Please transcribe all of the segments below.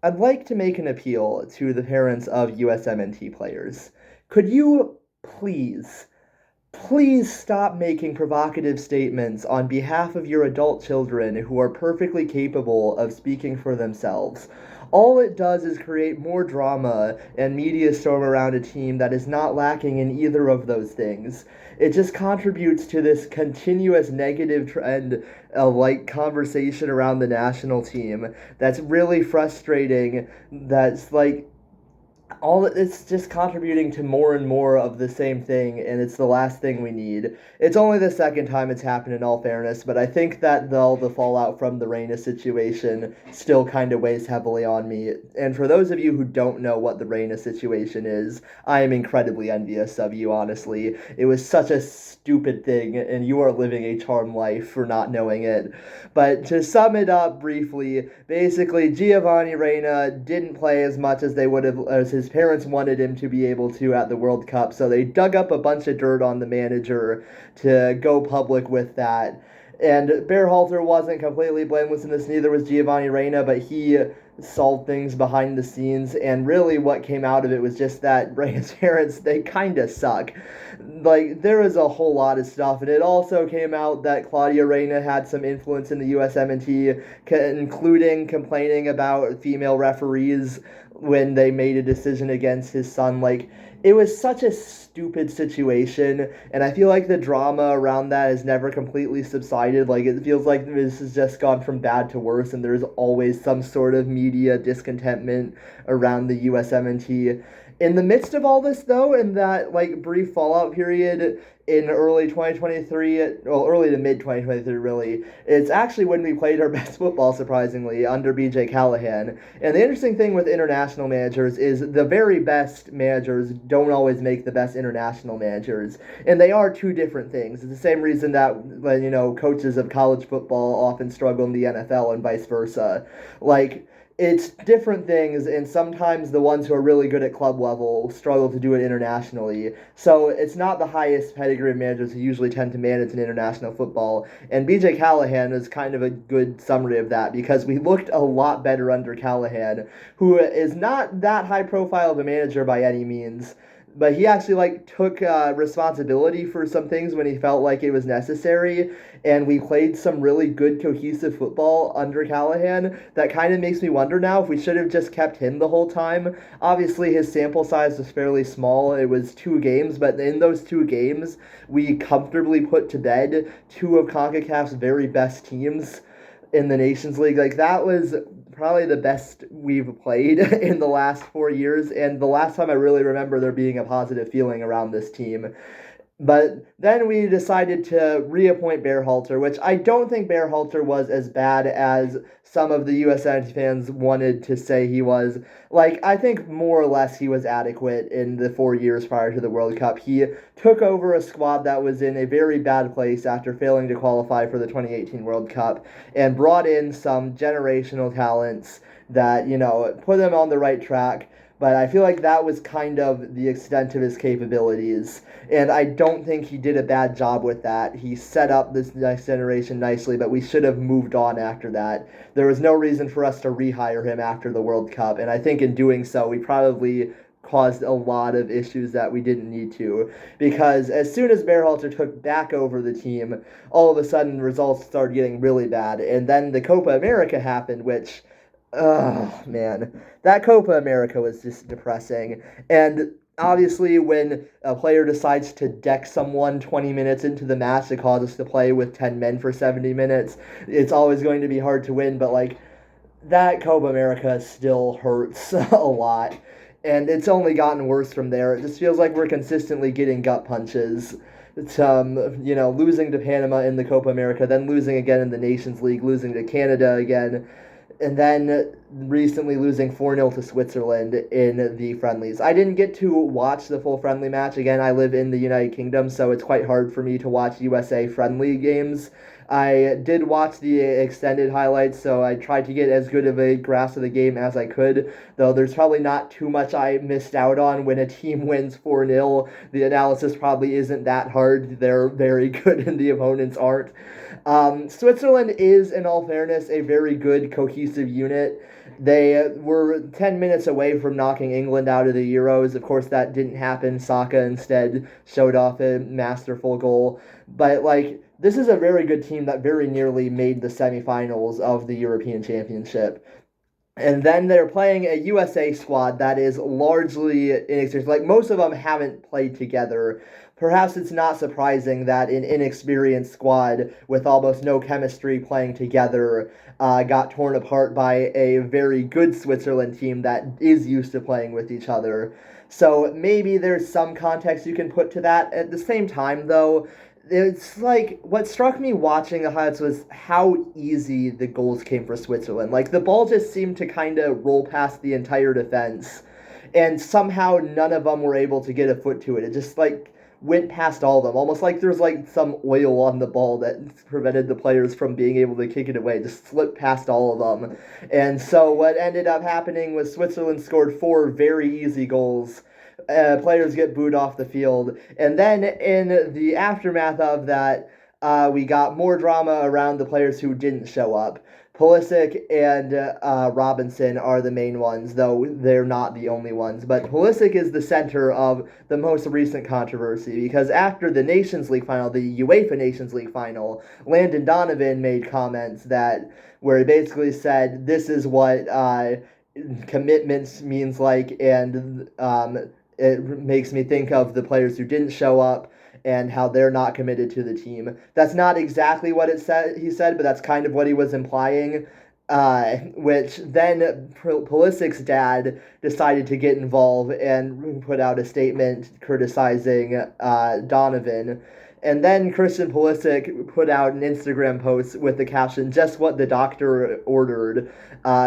I'd like to make an appeal to the parents of USMNT players. Could you please, please stop making provocative statements on behalf of your adult children who are perfectly capable of speaking for themselves? All it does is create more drama and media storm around a team that is not lacking in either of those things. It just contributes to this continuous negative trend of like conversation around the national team that's really frustrating. That's like all it's just contributing to more and more of the same thing, and it's the last thing we need. It's only the second time it's happened, in all fairness, but I think that all the fallout from the Reina situation still kind of weighs heavily on me. And for those of you who don't know what the Reina situation is, I am incredibly envious of you, honestly. It was such a stupid thing, and you are living a charmed life for not knowing it. But to sum it up briefly, basically Giovanni Reina didn't play as much as they would have, as his parents wanted him to be able to at the World Cup, so they dug up a bunch of dirt on the manager to go public with that. And Berhalter wasn't completely blameless in this, neither was Giovanni Reina, but he solved things behind the scenes, and really what came out of it was just that Reina's parents, they kind of suck. Like, there was a whole lot of stuff, and it also came out that Claudia Reina had some influence in the USMNT, including complaining about female referees when they made a decision against his son. Like, it was such a stupid situation, and I feel like the drama around that has never completely subsided. Like, it feels like this has just gone from bad to worse, and there's always some sort of media discontentment around the USMNT. In the midst of all this, though, in that like brief fallout period in early 2023, well, early to mid 2023, really, it's actually when we played our best football, surprisingly, under BJ Callahan. And the interesting thing with international managers is the very best managers don't always make the best international managers, and they are two different things. It's the same reason that coaches of college football often struggle in the NFL and vice versa. Like, it's different things, and sometimes the ones who are really good at club level struggle to do it internationally. So it's not the highest pedigree of managers who usually tend to manage in international football. And BJ Callahan is kind of a good summary of that, because we looked a lot better under Callahan, who is not that high profile of a manager by any means, but he actually like took responsibility for some things when he felt like it was necessary, and we played some really good cohesive football under Callahan. That kind of makes me wonder now if we should have just kept him the whole time. Obviously his sample size was fairly small, it was 2 games, but in those 2 games we comfortably put to bed two of CONCACAF's very best teams in the Nations League. Like, that was probably the best we've played in the last 4 years, and the last time I really remember there being a positive feeling around this team. But then we decided to reappoint Berhalter, which I don't think Berhalter was as bad as some of the USMNT fans wanted to say he was. Like, I think more or less he was adequate in the 4 years prior to the World Cup. He took over a squad that was in a very bad place after failing to qualify for the 2018 World Cup, and brought in some generational talents that, put them on the right track. But I feel like that was kind of the extent of his capabilities, and I don't think he did a bad job with that. He set up this next generation nicely, but we should have moved on after that. There was no reason for us to rehire him after the World Cup, and I think in doing so, we probably caused a lot of issues that we didn't need to, because as soon as Berhalter took back over the team, all of a sudden results started getting really bad, and then the Copa America happened, which, oh man, that Copa America was just depressing. And obviously, when a player decides to deck someone 20 minutes into the match to cause us to play with 10 men for 70 minutes, it's always going to be hard to win. But like, that Copa America still hurts a lot. And it's only gotten worse from there. It just feels like we're consistently getting gut punches. It's, losing to Panama in the Copa America, then losing again in the Nations League, losing to Canada again, and then recently losing 4-0 to Switzerland in the friendlies. I didn't get to watch the full friendly match. Again, I live in the United Kingdom, so it's quite hard for me to watch USA friendly games. I did watch the extended highlights, so I tried to get as good of a grasp of the game as I could, though there's probably not too much I missed out on. When a team wins 4-0, the analysis probably isn't that hard. They're very good and the opponents aren't. Switzerland is, in all fairness, a very good cohesive unit. They were 10 minutes away from knocking England out of the Euros. Of course, that didn't happen. Saka instead showed off a masterful goal. But, like, this is a very good team that very nearly made the semifinals of the European Championship. And then they're playing a USA squad that is largely inexperienced. Like, most of them haven't played together. Perhaps it's not surprising that an inexperienced squad with almost no chemistry playing together got torn apart by a very good Switzerland team that is used to playing with each other. So maybe there's some context you can put to that. At the same time, though, it's like what struck me watching the highlights was how easy the goals came for Switzerland. Like the ball just seemed to kind of roll past the entire defense, and somehow none of them were able to get a foot to it. It just like went past all of them, almost like there's like some oil on the ball that prevented the players from being able to kick it away. Just slipped past all of them, and so what ended up happening was Switzerland scored 4 very easy goals. Players get booed off the field. And then in the aftermath of that, we got more drama around the players who didn't show up. Pulisic and Robinson are the main ones, though they're not the only ones. But Pulisic is the center of the most recent controversy because after the Nations League final, the UEFA Nations League final, Landon Donovan made comments that where he basically said, "This is what commitments means like," and it makes me think of the players who didn't show up and how they're not committed to the team. That's not exactly what he said, but that's kind of what he was implying. Which then Pulisic's dad decided to get involved and put out a statement criticizing Donovan. And then Christian Pulisic put out an Instagram post with the caption, "Just what the doctor ordered,"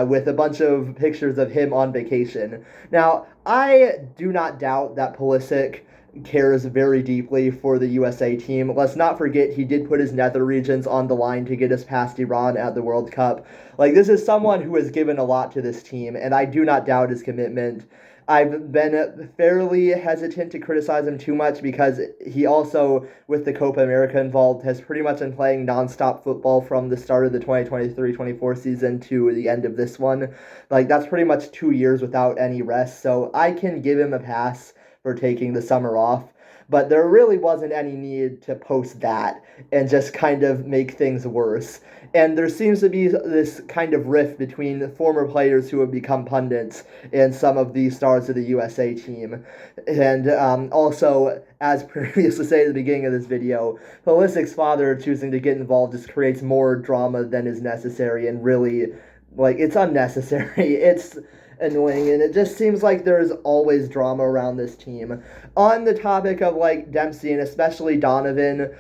with a bunch of pictures of him on vacation. Now, I do not doubt that Pulisic cares very deeply for the USA team. Let's not forget he did put his nether regions on the line to get us past Iran at the World Cup. Like, this is someone who has given a lot to this team, and I do not doubt his commitment. I've been fairly hesitant to criticize him too much because he also, with the Copa America involved, has pretty much been playing nonstop football from the start of the 2023-24 season to the end of this one. Like, that's pretty much 2 years without any rest, so I can give him a pass for taking the summer off. But there really wasn't any need to post that and just kind of make things worse. And there seems to be this kind of rift between the former players who have become pundits and some of the stars of the USA team. And also, as previously stated at the beginning of this video, Pulisic's father choosing to get involved just creates more drama than is necessary, and really, like, it's unnecessary. It's annoying, and it just seems like there's always drama around this team. On the topic of like Dempsey and especially Donovan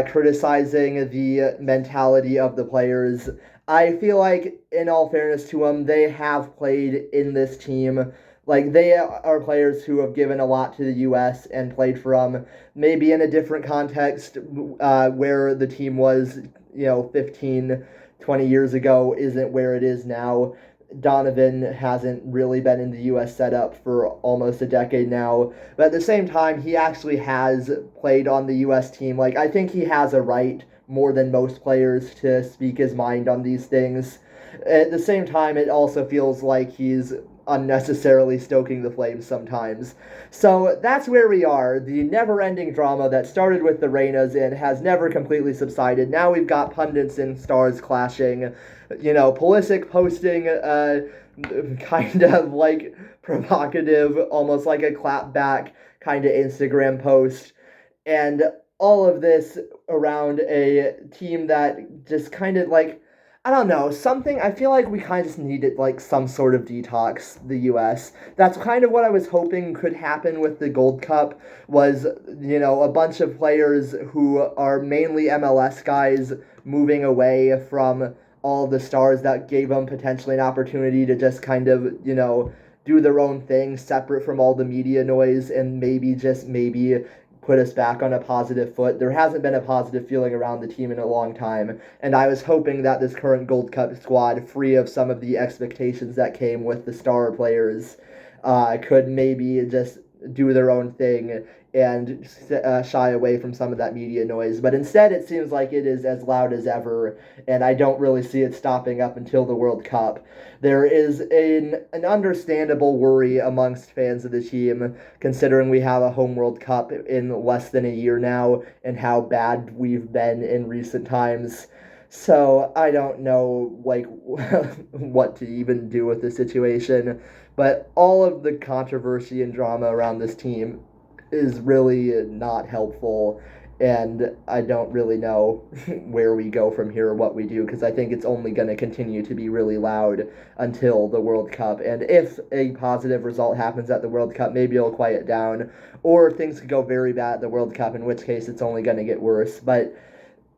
criticizing the mentality of the players, I feel like, in all fairness to them, they have played in this team. Like, they are players who have given a lot to the U.S. and played for them, maybe in a different context where the team was, 15, 20 years ago isn't where it is now. Donovan hasn't really been in the U.S. setup for almost a decade now. But at the same time, he actually has played on the U.S. team. Like, I think he has a right, more than most players, to speak his mind on these things. At the same time, it also feels like he's unnecessarily stoking the flames sometimes. So that's where we are. The never-ending drama that started with the Reynas and has never completely subsided. Now we've got pundits and stars clashing. Pulisic posting kind of like provocative, almost like a clapback kind of Instagram post. And all of this around a team that just kind of like, I don't know, something, I feel like we kind of just needed like some sort of detox, the US. That's kind of what I was hoping could happen with the Gold Cup was, a bunch of players who are mainly MLS guys moving away from all of the stars that gave them potentially an opportunity to just kind of, do their own thing separate from all the media noise and maybe, just maybe, put us back on a positive foot. There hasn't been a positive feeling around the team in a long time, and I was hoping that this current Gold Cup squad, free of some of the expectations that came with the star players, could maybe just do their own thing and shy away from some of that media noise. But instead, it seems like it is as loud as ever, and I don't really see it stopping up until the World Cup. There is an understandable worry amongst fans of the team, considering we have a home World Cup in less than a year now and how bad we've been in recent times. So I don't know like what to even do with the situation, but all of the controversy and drama around this team is really not helpful, and I don't really know where we go from here or what we do, because I think it's only going to continue to be really loud until the World Cup. And if a positive result happens at the World Cup, maybe it'll quiet down, or things could go very bad at the World Cup, in which case it's only going to get worse. But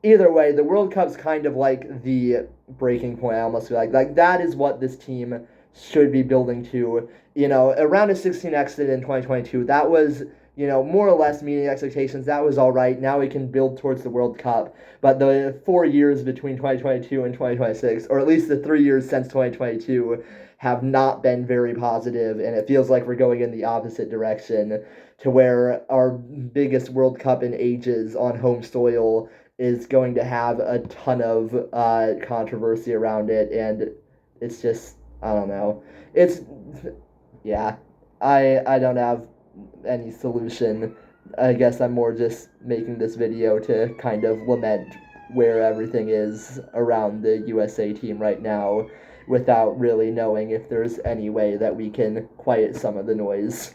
either way, the World Cup's kind of like the breaking point. I almost feel like that is what this team should be building to. You know, around a 16 exit in 2022, that was, you know, more or less meeting expectations. That was all right. Now we can build towards the World Cup. But the 4 years between 2022 and 2026, or at least the 3 years since 2022, have not been very positive, and it feels like we're going in the opposite direction, to where our biggest World Cup in ages on home soil is going to have a ton of controversy around it, and it's just, I don't know. It's, yeah, I don't have any solution. I guess I'm more just making this video to kind of lament where everything is around the USA team right now, without really knowing if there's any way that we can quiet some of the noise.